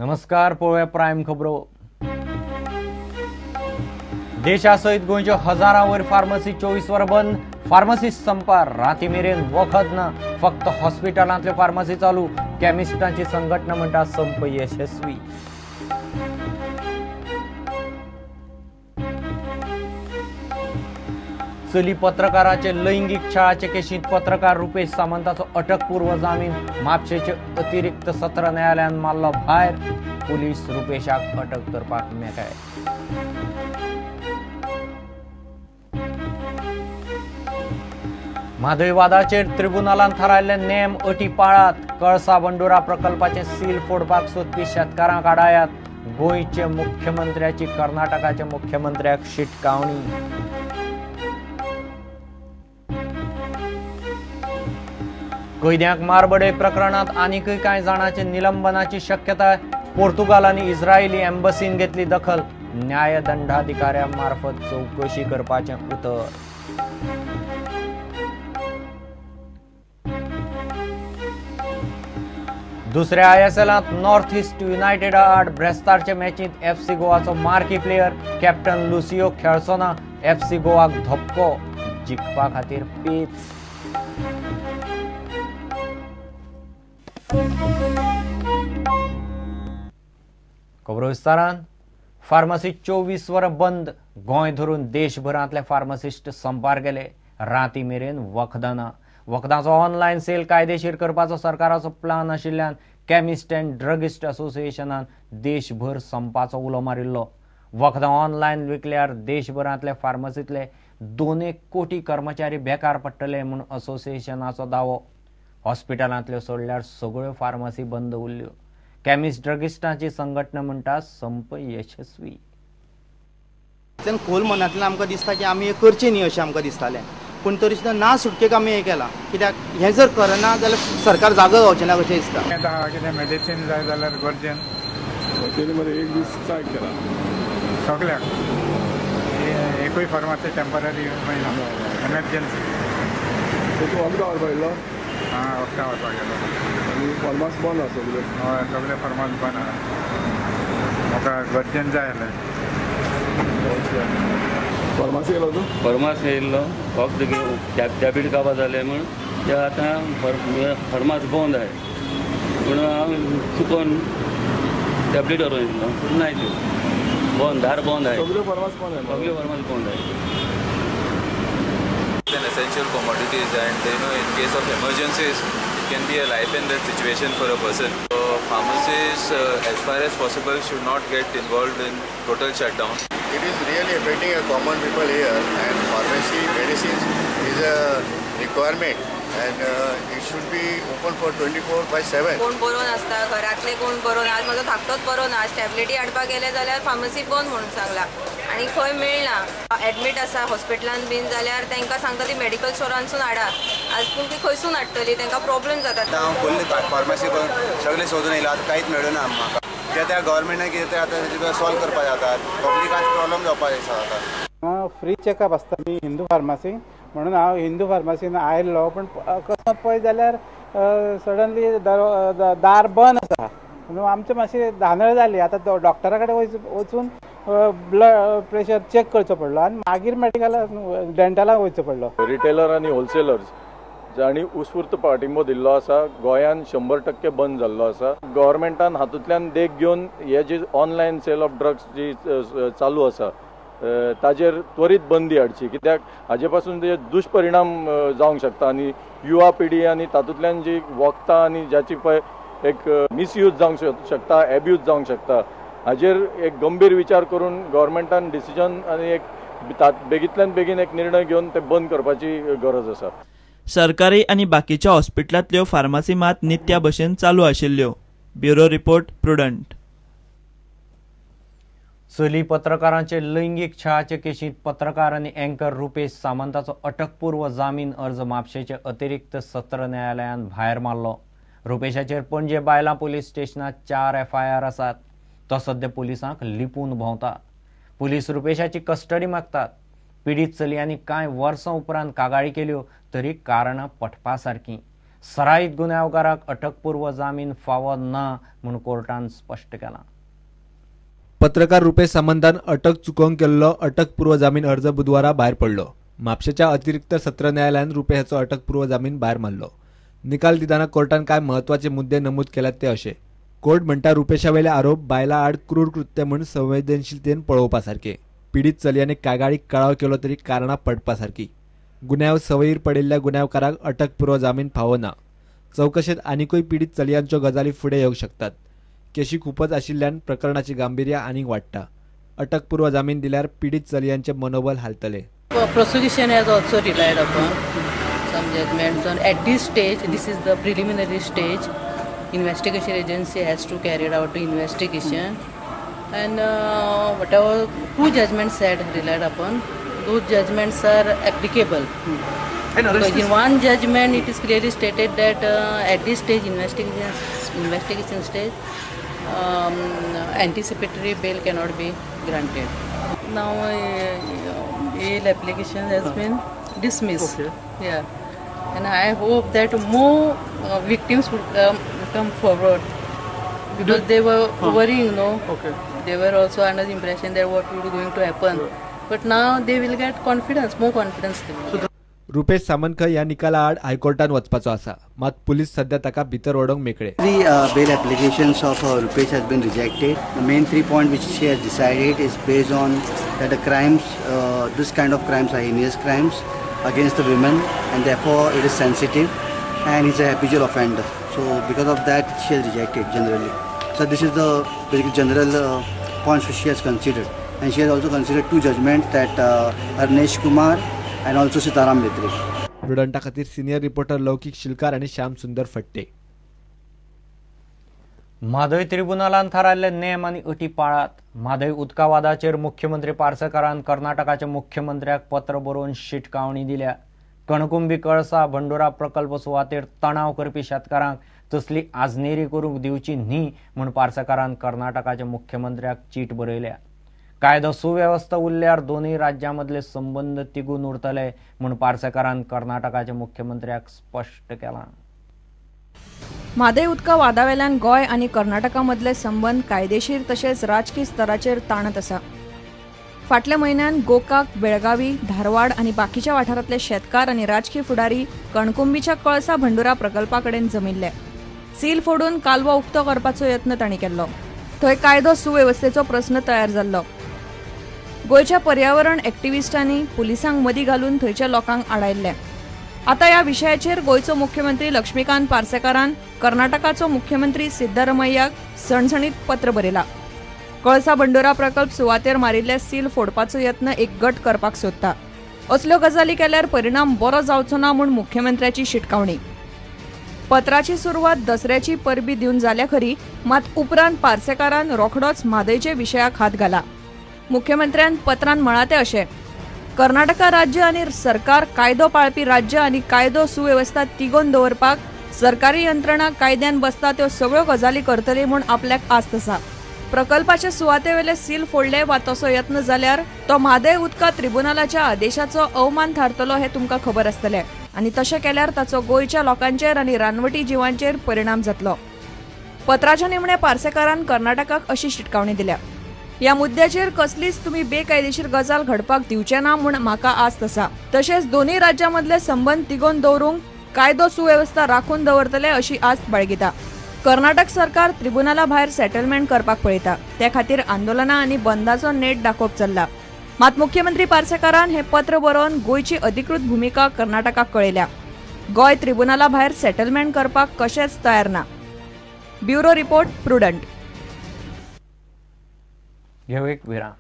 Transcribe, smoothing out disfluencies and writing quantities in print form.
नमस्कार, पळोवया प्रायम खबरो। देशासयत गोंयच्यो हजारांवयर फार्मसी 24 वरां बंद। फार्मसिस्ट संपार, राती मेरेन वखद ना। फक्त हॉस्पिटलांतल्यो फार्मसी चालू। केमिस्टांची संघटना म्हणटा संप यशस्वी। चली पत्रकाराचे लैंगिक छळाचे केशींत पत्रकार रुपेश सामंताचो अटकपूर्व जामीन म्हापशेचे अतिरिक्त सत्र न्यायालयान मारलो भायर। पुलीस रुपेशाक अटक करपाक मेकळे। म्हादय वादाचेर ट्रिब्युनलान थारायल्ले नेम अटी पाळात। कळसा बंडोरा प्रकल्पाचे सील फोडपाक सोदपी शेतकारांक आडायात। गोंयचे मुख्यमंत्र्याची कर्नाटकाच्या मुख्यमंत्र्याक शिटकावणी। कैद्यांक मारबडे प्रकरणात आनीकय कांय जाणांचे निलंबनाची शक्यताय। पोर्तुगाल आनी इस्रायली एम्बसीन घेतली दखल। न्यायदंडाधिकाऱ्या मार्फत चौकशी करपाचें उतर। दुसऱ्या आयएसएलांत नॉर्थ ईस्ट युनायटेड आड ब्रेस्तारचे मॅचींत एफसी गोवाचो मार्की प्लेयर कॅप्टन लुसियो खेळचो ना। एफसी गोवाक धपको, जिखपा खातीर पेच। खबरो विस्तारान। फार्मसी 24 वरां बंद। गोंय धरून देशभरांतले फार्मासिस्ट संपार गेले। राती मेरेन वखदां ना। वखदांचो ऑनलायन सेल कायदेशीर करपाचो सरकाराचो प्लान आशिल्ल्यान केमिस्ट अँड ड्रगिस्ट असोसिएशनान देशभर संपाचो उलो मारिल्लो। वखदां ऑनलायन विकल्यार देशभरांतले फार्मसींतले 2 कोटी कर्मचारी बेकार पडटले म्हूण असोसिएशनाचो दावो। हॉस्पिटलांतल्यो सोडल्यार सगळ्यो फार्मसी बंद उरल्यो। केमिस्ट ड्रगिस्टांची संघटना म्हणटा संप यशस्वी। खोल मनांतल्यान आमकां दिसता की आमी हें करचें न्ही अशें आमकां दिसतालें, पूण तरी सुद्दां ना सुटकेक आमी हें केलां। कित्याक हें जर करना जाल्यार सरकार जागो गावचें ना कशें दिसता। कितें मेडिसीन जाय जाल्यार गरजेन एक दीस स्ट्रायक केला सगळ्याक। एकूय फार्मासी टेम्पररी मेळना, एमर्जन्सी। वखदां व्हरपाक गेलो? हां, वखदां व्हरपाक गेलो। फार्मास बंद आसा सगळे? हय, सगळे फार्मास बंद आसा। म्हाका गरजेन जाय आसलें। फार्मासी येयलो तूं? फार्मास येयल्लो, फक्त टॅबलेट काबार जाले म्हूण ते आतां फार्मास बंद आहाय। पूण हांव चुकोन टॅबलेट व्हरोन येयल्लो, पूण ना त्यो बंद, दार बंद आहाय। सगळे फार्मास बंद आहाय? सगळे फार्मास बंद आहाय। An essential commodities, and in case of emergencies it can be a life and death situation for a person. So pharmacists as far as possible should not get involved in total shutdown. It is really affecting a common people here, and pharmacy medicines is a requirement, and it should be open for 24/7. कोण बरो नासता, घरातले कोण बरो ना। आज माझो धाकटोच बरो ना, आज टॅबलेटी हाडपाक गेले जाल्यार फार्मसी बंद म्हणून सांगला आणि खंय मेळना। एडमीट आसा हॉस्पिटलान बीन जाल्यार तांकां सांगता ती मेडिकल स्टोरांसून हाडा। आज पूण ती खंयसून हाडटली, तांकां प्रॉब्लेम जाता। हांव फुल्ल फार्मसी सगळे सोदून येयला, आतां कांयच मेळना आमकां। त्या गव्हर्मेंटान कितें आतां सॉल्व करपाक जाता, पब्लिकांक प्रॉब्लेम जावपाक जाता। फ्री चेकअप आसता न्ही हिंदू फार्मासी, म्हणून हांव हिंदू फार्मासीन आयल्लो, पण कसो पळयत जाल्यार सडनली दार बंद आसा। म्हणून आमची मातशी धांदळ जाली। आतां डॉक्टरा कडेन वचून ब्लड प्रेशर चेक करचो पडलो आनी मागीर मेडिकलान डेंटलाक वयचो पडलो। रिटेलर आनी होलसेलर्स जाणी उत्स्फूर्त पाठिंबो दिल्लो आसा। गोंयान 100% बंद जाल्लो आसा। गव्हर्मेंटान हातूंतल्यान देख घेवन हे जी ऑनलायन सेल ऑफ ड्रग्स जी चालू आसा ताजेर त्वरीत बंदी हाडची, कित्याक हाजे पासून जे दुश्परिणाम जावंक शकता आनी युवा पिढी आनी तातूंतल्यान जी वखदां आनी जाची पळय एक मिसयूज जावंक शकता, एब्यूज जावंक शकता, हाजेर एक गंभीर विचार करून गव्हर्मेंटान डिसिजन आनी एक बेगींतल्यान बेगीन एक निर्णय घेवन ते बंद करपाची गरज आसा। सरकारी आनी बाकीच्या हॉस्पिटलांतल्यो फार्मासी मात नित्या भशेन चालू आशिल्ल्यो। Bureau report, prudent. चली पत्रकारांचे लैंगिक छळाचे केशींत पत्रकार आनी अँकर रुपेश सामंताचो अटकपूर्व जामीन अर्ज म्हापशेचे अतिरिक्त सत्र न्यायालयान भायर मारलो। रुपेशाचेर पणजे बायलां पुलीस स्टेशनात 4 FIR आसात। तो सध्या पुलिसांक लिपून भोंवता। पुलीस रुपेशाची कस्टडी मागतात। पीडित चलयांनी कांय वर्सां उपरांत कागाळी केल्यो, तरी कारणां पटपा सारकीं। सराईत गुन्यांवकाराक अटकपूर्व जामीन फावो ना म्हूण कोर्टान स्पश्ट केलां. पत्रकार रुपेश सामंतान अटक चुकोवंक केल्लो अटकपूर्व जामीन अर्ज बुधवारा भायर पडलो. म्हापशेच्या अतिरिक्त सत्र न्यायालयान रुपेशाचो अटकपूर्व जामीन भायर मारलो. निकाल दिताना कोर्टान कांय महत्वाचे मुद्दे नमूद केल्यात ते अशे. कोर्ट म्हणटा रुपेशावेले आरोप बायला आड क्रूर कृत्य म्हूण संवेदनशीलतेन पळोवपा सारखे. पीडित चलयांनी कागाळीक कळाव केलो तरी कारणां पडपा सारखी. गुन्यांव सवयीर पडिल्ल्या गुन्यांवकाराक अटकपूर्व जामीन फावो ना. चवकशेत आनीकूय पीडित चलयांच्यो गजाली फुडें येवंक शकतात. केशी खूपच आशिल्ल्यान प्रकरणाची गांभीर्य आनीक वाडटा. अटकपूर्व जामीन दिल्यार पीडित चलयांचे मनोबल हालतले. Prosecution has also relied upon some judgments on at this stage. This is the preliminary stage. Investigation agency has to carry out the investigation, and whatever two judgments had relied upon, those judgments are applicable. Because in one judgment it is clearly stated that at this stage investigation stage anticipatory bail cannot be granted. Now bail application has been dismissed. Okay. Yeah, and I hope that more victims would come forward, because they were worrying, Okay. They were also under the impression that what will be going to happen. But now they will get confidence, more confidence. Rupesh Samant ह्या निकाला आड हायकोर्टान वचपाचो आसा. मात police सध्या ताका भितर ओडोवंक मेकळे. The bail applications of Rupesh has been rejected. The main 3 points which she has decided is based on that the crimes, this kind of crimes are heinous crimes against the women, and therefore it is sensitive, and he's a habitual offender. So because of that she has rejected generally. So this is the basically general points which she has considered, and she has also considered 2 judgments, that Arnesh Kumar and also Sitaram Mitra. प्रुडंटा खातीर senior reporter लौकिक शिलकार आणि श्याम सुंदर फट्टे. Mhadei ट्रिब्युनलान थारायल्ले name आनी अटी पाळात. म्हादय उदका वादाचेर मुख्यमंत्री पार्सेकारान कर्नाटकाच्या मुख्यमंत्र्याक पत्र बरोवन शिटकावणी दिल्या. कणकुंबी कळसा भंडोरा प्रकल्प सुवातेर तणाव करपी शेतकारांक तसली आजनेरी करूंक दिवची न्ही म्हूण पार्सेकारान कर्नाटकाच्या मुख्यमंत्र्याक चीट बरयल्या. कायदो सुव्यवस्था उरल्यार दोनूय राज्यांमदले संबंध तिगून उरतले म्हूण पार्सेकारान कर्नाटकाच्या मुख्यमंत्र्याक स्पश्ट केलां. म्हादय उदका वादावेल्यान गोंय आनी कर्नाटका मदले संबंध कायदेशीर तशेंच राजकीय स्तराचेर ताणत आसा. फाटल्या म्हयन्यान गोकाक, बेळगावी, धारवाड आनी बाकीच्या वाठारांतले शेतकार आनी राजकीय फुडारी कणकुंबीच्या कळसा भंडोरा प्रकल्पा कडेन जमिल्ले. सील फोडून कालवो उक्तो करपाचो यत्न तांणी केल्लो. थंय कायदो सुवेवस्थेचो प्रस्न तयार जाल्लो. गोयच्या पर्यावरण एक्टिव्हिस्टांनी पुलिसांक मदीं घालून थंयच्या लोकांक आडायल्ले. आता ह्या विशयाचेर गोयचो मुख्यमंत्री लक्ष्मीकांत पार्सेकारान कर्नाटकाचो मुख्यमंत्री सिद्धरामय्याक सणसणीत पत्र बरयलां. कळसा बंडोरा प्रकल्प सुवातेर मारिल्ले सील फोडपाचो यत्न एक गट करपाक सोदता. असल्यो गजाली केल्यार परिणाम बरो जावचो ना म्हूण मुख्यमंत्र्याची शिटकावणी. पत्राची सुरवात दसऱ्याची परबी दिवन जाल्या खरी, मात उपरांत पार्सेकारान रोखडोच म्हादयचे विशयाक हात घाला. मुख्यमंत्र्यान पत्रान म्हळां ते अशें: कर्नाटका राज्य आनी सरकार कायदो पाळपी राज्य आनी कायदो सुवेवस्था तिगोवन दवरपाक सरकारी यंत्रणा कायद्यान बसता त्यो सगळ्यो गजाली करतली म्हूण आपल्याक आस्त आसा. प्रकल्पाचे सुवातेवेले सील फोडले वा तसो यत्न जाल्यार तो म्हादय उदका ट्रिब्युनलाच्या आदेशाचो अवमान थारतलो हें तुमकां खबर आसतलें, आनी तशें केल्यार ताचो गोंयच्या लोकांचेर आनी रानवटी जिवांचेर परिणाम जातलो. पत्राच्या निमण्या पार्सेकारान कर्नाटकाक अशी शिटकावणी दिल्या: ह्या मुद्द्याचेर कसलीच तुमी बेकायदेशीर गजाल घडपाक दिवचे ना म्हूण म्हाका आस्त आसा. तशेंच दोनूय राज्यांमदले संबंद तिगोवन दवरूंक कायदो सुवेवस्था राखून दवरतले अशी आस्त बाळगिता. कर्नाटक सरकार ट्रिब्युनला भायर सेटलमेंट करपाक पळयता. त्या खातीर आंदोलनां आनी बंदाचो नेट दाखोवप चल्ला. मात मुख्यमंत्री पार्सेकारान हें पत्र बरोवन गोंयची अधिकृत भुमिका कर्नाटकाक कळयल्या. गोंय ट्रिब्युनला भायर सेटलमेंट करपाक कशेंच तयार ना. Bureau report, prudent. घेऊ एक विराम.